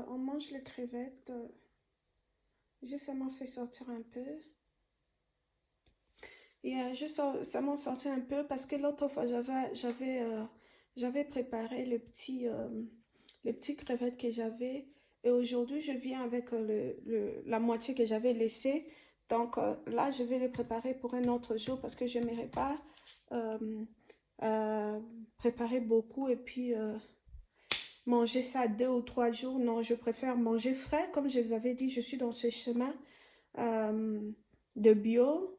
on mange les crevettes. J'ai seulement fait sortir un peu. J'ai seulement sorti un peu parce que l'autre fois, j'avais préparé les petits crevettes que j'avais. Et aujourd'hui, je viens avec la moitié que j'avais laissée. Donc là, je vais les préparer pour un autre jour parce que je n'aimerais pas euh, préparer beaucoup et puis manger ça 2 ou 3 jours. Non, je préfère manger frais. Comme je vous avais dit, je suis dans ce chemin euh, de bio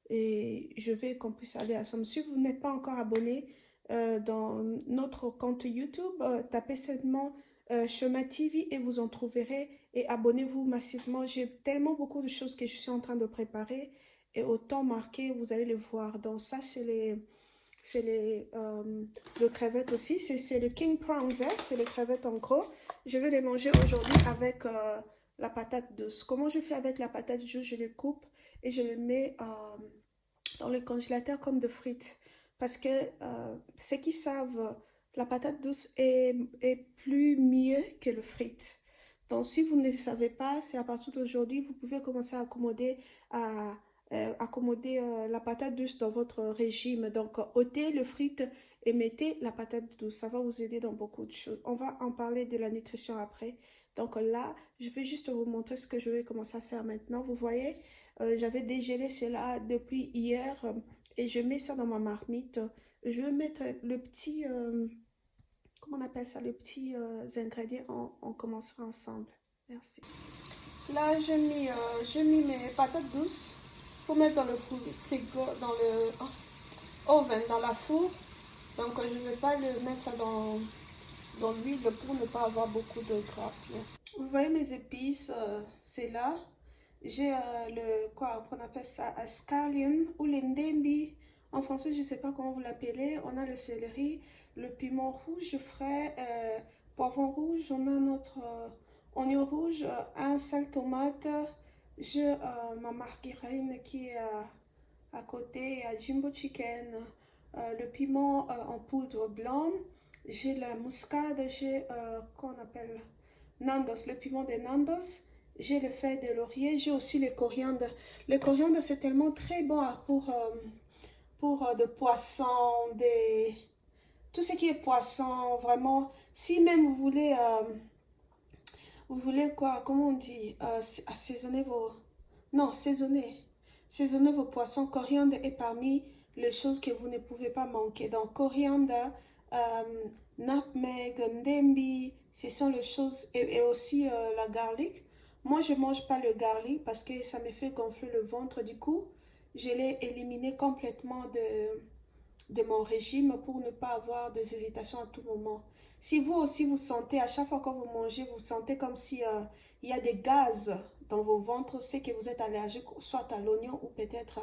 et je veux qu'on puisse aller à Somme. Si vous n'êtes pas encore abonné dans notre compte YouTube, tapez seulement Chemin TV et vous en trouverez et abonnez-vous massivement. J'ai tellement beaucoup de choses que je suis en train de préparer et au temps marqué, vous allez les voir. Donc ça, le crevette aussi, c'est le King Prawns, hein? C'est les crevettes en gros. Je vais les manger aujourd'hui avec la patate douce. Comment je fais avec la patate douce? Je les coupe et je les mets dans le congélateur comme de frites. Parce que ceux qui savent, la patate douce est plus mieux que le frite. Donc si vous ne le savez pas, c'est à partir d'aujourd'hui, vous pouvez commencer à accommoder la patate douce dans votre régime. Donc, ôtez le frite et mettez la patate douce. Ça va vous aider dans beaucoup de choses. On va en parler de la nutrition après. Donc là, je vais juste vous montrer ce que je vais commencer à faire maintenant. Vous voyez, j'avais dégelé cela depuis hier et je mets ça dans ma marmite. Je vais mettre le petit, comment on appelle ça, les petits ingrédients. On commencera ensemble. Merci. Là, j'ai mis mes patates douces pour mettre dans le frigo, dans le oven, dans la four. Donc, je ne vais pas le mettre dans l'huile pour ne pas avoir beaucoup de gras. Merci. Vous voyez mes épices, c'est là. J'ai quoi qu'on appelle ça, scallion ou l'endembi. En français, je ne sais pas comment vous l'appelez. On a le céleri, le piment rouge frais, poivron rouge. On a notre oignon rouge, un sel tomate. J'ai ma margarine qui est à côté, à Jimbo Chicken, le piment en poudre blanc. J'ai la muscade, j'ai qu'on appelle Nandos, le piment de Nandos. J'ai le feuille de laurier, j'ai aussi le coriandre. Le coriandre, c'est tellement très bon pour de poissons, tout ce qui est poisson, vraiment. Si même vous voulez quoi, comment on dit, assaisonner vos... Non, saisonner vos poissons. Coriandre est parmi les choses que vous ne pouvez pas manquer. Donc, coriandre, nutmeg, ndembi, ce sont les choses... Et aussi la garlic. Moi, je ne mange pas le garlic parce que ça me fait gonfler le ventre. Du coup, je l'ai éliminé complètement de mon régime pour ne pas avoir des irritations à tout moment. Si vous aussi vous sentez, à chaque fois que vous mangez, vous sentez comme si il y a des gaz dans vos ventres, c'est que vous êtes allergique soit à l'oignon ou peut-être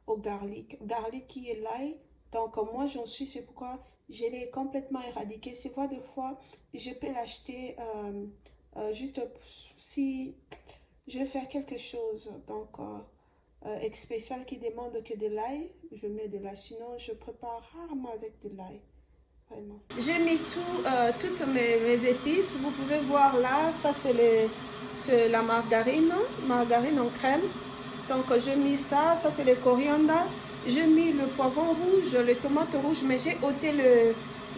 au garlic. Garlic qui est l'ail. Donc moi j'en suis, c'est pourquoi je l'ai complètement éradiqué. C'est vrai, des fois, je peux l'acheter juste si je vais faire quelque chose. Donc spécial qui demande que de l'ail, je mets de l'ail. Sinon, je prépare rarement avec de l'ail. Vraiment. J'ai mis toutes mes épices. Vous pouvez voir là, ça c'est la margarine en crème. Donc j'ai mis ça c'est le coriandre. J'ai mis le poivron rouge, les tomates rouges, mais j'ai ôté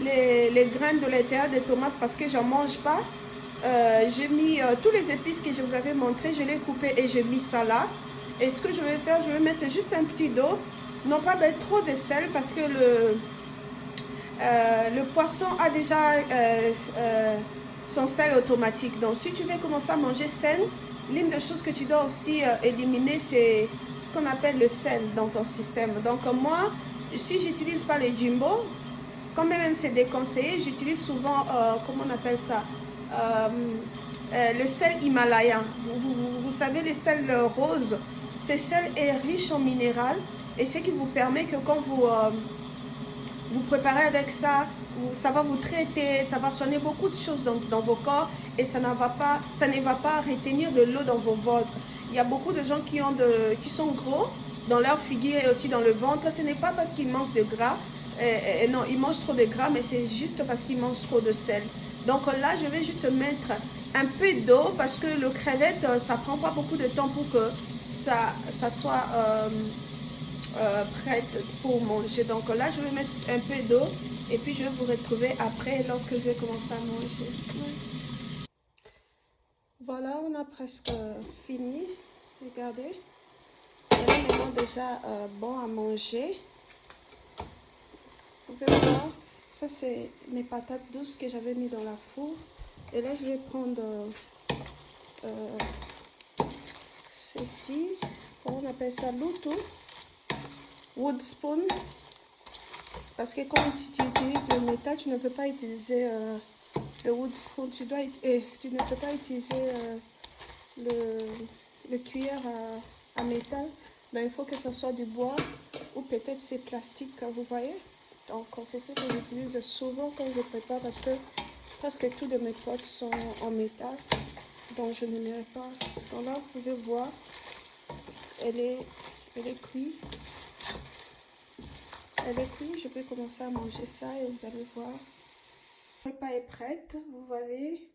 les graines de l'intérieur des tomates parce que j'en mange pas. J'ai mis tous les épices que je vous avais montré, je les coupé et j'ai mis ça là. Et ce que je vais faire, je vais mettre juste un petit d'eau, non pas mettre trop de sel parce que le poisson a déjà son sel automatique. Donc si tu veux commencer à manger sel, l'une des choses que tu dois aussi éliminer, c'est ce qu'on appelle le sel dans ton système. Donc moi, si j'utilise pas les jumbo, quand même c'est déconseillé, j'utilise souvent, comment on appelle ça, le sel himalayen. Vous savez, le sel rose, ce sel est riche en minéral et ce qui vous permet que quand vous préparez avec ça, ça va vous traiter, ça va soigner beaucoup de choses dans vos corps et ça ne va pas retenir de l'eau dans vos ventres. Il y a beaucoup de gens qui sont gros dans leur figure et aussi dans le ventre. Ce n'est pas parce qu'ils manquent de gras, non, ils mangent trop de gras, mais c'est juste parce qu'ils mangent trop de sel. Donc là, je vais juste mettre un peu d'eau parce que le crevette, ça prend pas beaucoup de temps pour que ça soit prête pour manger. Donc là, je vais mettre un peu d'eau et puis je vais vous retrouver après lorsque je vais commencer à manger. Ouais. Voilà, on a presque fini. Regardez. Elle est vraiment déjà bon à manger. Vous pouvez voir, ça c'est mes patates douces que j'avais mis dans la four. Et là, je vais prendre euh, ceci. Comment on appelle ça? Loutou. Wood spoon. Parce que quand tu utilises le métal, tu ne peux pas utiliser le wood spoon. Tu ne peux pas utiliser le cuillère à métal. Donc, il faut que ce soit du bois ou peut-être c'est plastique, vous voyez. Donc, c'est ce que j'utilise souvent quand je prépare parce que presque tous de mes potes sont en métal. Donc, je ne mets pas. Donc là, vous pouvez voir, elle est cuite. Elle est cuite. Je vais commencer à manger ça et vous allez voir. Le repas est prête, vous voyez.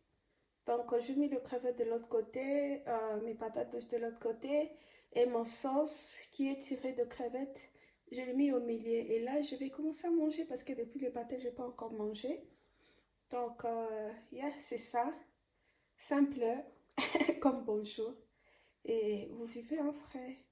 Donc, j'ai mis le crevette de l'autre côté, mes patates douces de l'autre côté et mon sauce qui est tirée de crevettes, je l'ai mis au milieu. Et là, je vais commencer à manger parce que depuis le matin, je n'ai pas encore mangé. Donc, yeah, c'est ça. Simple comme bonjour. Et vous vivez en frais.